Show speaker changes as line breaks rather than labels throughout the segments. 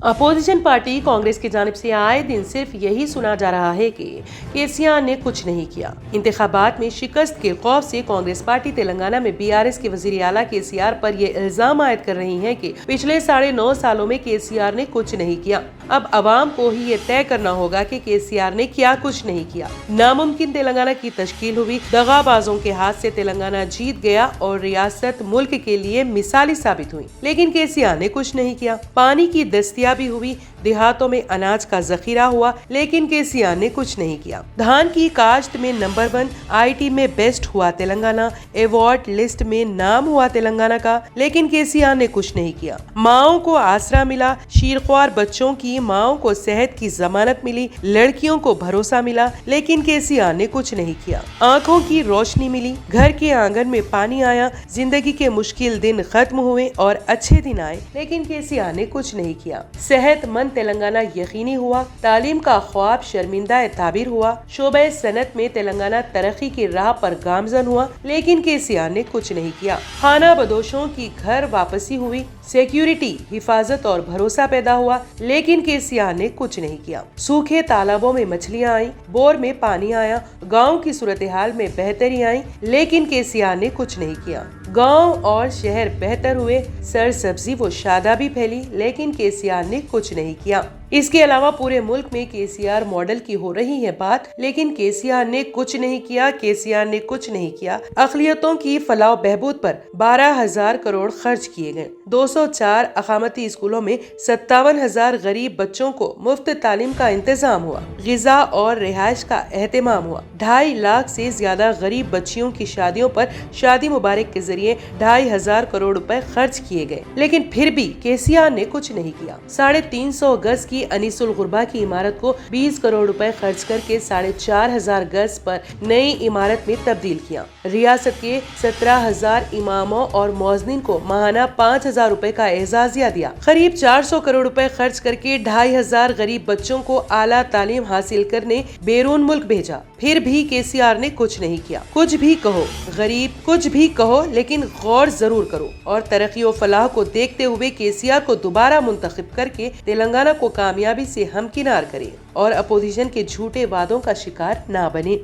Opposition party Congress की जानिब से आए दिन सिर्फ यही सुना जा रहा है कि केसीआर ने कुछ नहीं किया। इंतखाबात में शिकस्त के खौफ से कांग्रेस पार्टी तेलंगाना में बीआरएस के वजीर आला केसीआर पर ये इल्जाम आयद कर रही है कि पिछले 9.5 सालों में केसीआर ने कुछ नहीं किया। अब अवाम को ही ये तय करना होगा कि केसीआर ने क्या कुछ नहीं किया। नामुमकिन तेलंगाना की तश्कील हुई, दगाबाजों के हाथ से तेलंगाना जीत गया और रियासत मुल्क के लिए मिसाली साबित हुई, लेकिन केसीआर ने कुछ नहीं किया। पानी की दस्तयाबी हुई, देहातों में अनाज का जखीरा हुआ, लेकिन केसीआर ने कुछ नहीं किया। धान की काश्त में नंबर 1, आईटी में बेस्ट हुआ तेलंगाना, अवार्ड लिस्ट में नाम हुआ तेलंगाना का, लेकिन केसीआर ने कुछ नहीं किया। माओ को आसरा मिला, शीरख्वार बच्चों की माओ को सेहत की जमानत मिली, लड़कियों को भरोसा मिला, लेकिन केसीआर ने कुछ नहीं किया। आंखों की रोशनी मिली, घर के आंगन में पानी आया, जिंदगी के मुश्किल दिन खत्म हुए और अच्छे दिन आए, लेकिन केसीआर ने कुछ नहीं किया। सेहतमंद तेलंगाना यकीनी हुआ, तालीम का ख्वाब शर्मिंदा ताबीर हुआ, शोबे सनत में तेलंगाना तरक्की की राह पर गामजन हुआ, लेकिन केसीआर ने कुछ नहीं किया। खाना बदोशों की घर वापसी हुई, सिक्योरिटी, हिफाजत और भरोसा पैदा हुआ, लेकिन केसीआर ने कुछ नहीं किया। सूखे तालाबों में मछलियां आई, बोर में पानी आया, गांव की सूरत हाल में बेहतरी आई, लेकिन केसीआर ने कुछ नहीं किया। गांव और शहर बेहतर हुए, सरसब्जी व शादाबी फैली, लेकिन केसीआर ने कुछ नहीं किया। इसके अलावा पूरे मुल्क में केसीआर मॉडल की हो रही है बात, लेकिन केसीआर ने कुछ नहीं किया। केसीआर ने कुछ नहीं किया। अक़लियतों की फलाह बहबूद पर 12,000 करोड़ खर्च किए गए। 204 अकामती स्कूलों में 57,000 गरीब बच्चों को मुफ्त तालीम का इंतजाम हुआ। ग़िज़ा और रिहाइश का एहतमाम हुआ। 2.5 लाख से ज्यादा गरीब बच्चियों की शादियों पर शादी मुबारक के जरिए 2,500 करोड़ रुपए खर्च किए गए, लेकिन फिर भी केसीआर ने कुछ नहीं किया। 350 गज की अनीसुल गुरबा की इमारत को 20 करोड़ रुपए खर्च करके 4,500 गज पर नई इमारत में तब्दील किया। रियासत के 17,000 इमामों और मौज़निन को माहाना 5,000 रुपए का एजाजिया दिया। करीब 400 करोड़ रुपए खर्च करके 2,500 गरीब बच्चों को आला तालीम हासिल करने बैरून मुल्क भेजा। फिर भी केसीआर ने कुछ नहीं किया। कुछ भी कहो गरीब, कुछ भी कहो, लेकिन गौर जरूर करो और तरक्की और फलाह को देखते हुए केसीआर को दोबारा मुंतखब करके तेलंगाना को कामयाबी से हमकिनार करें और अपोजिशन के झूठे वादों का शिकार ना बने।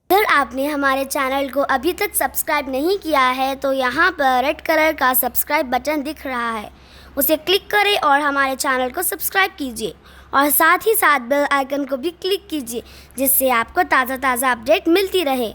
अगर आपने हमारे चैनल को अभी तक सब्सक्राइब नहीं किया है तो यहाँ पर रेड कलर का सब्सक्राइब बटन दिख रहा है, उसे क्लिक करें और हमारे चैनल को सब्सक्राइब कीजिए और साथ ही साथ बेल आइकन को भी क्लिक कीजिए, जिससे आपको ताज़ा अपडेट मिलती रहे।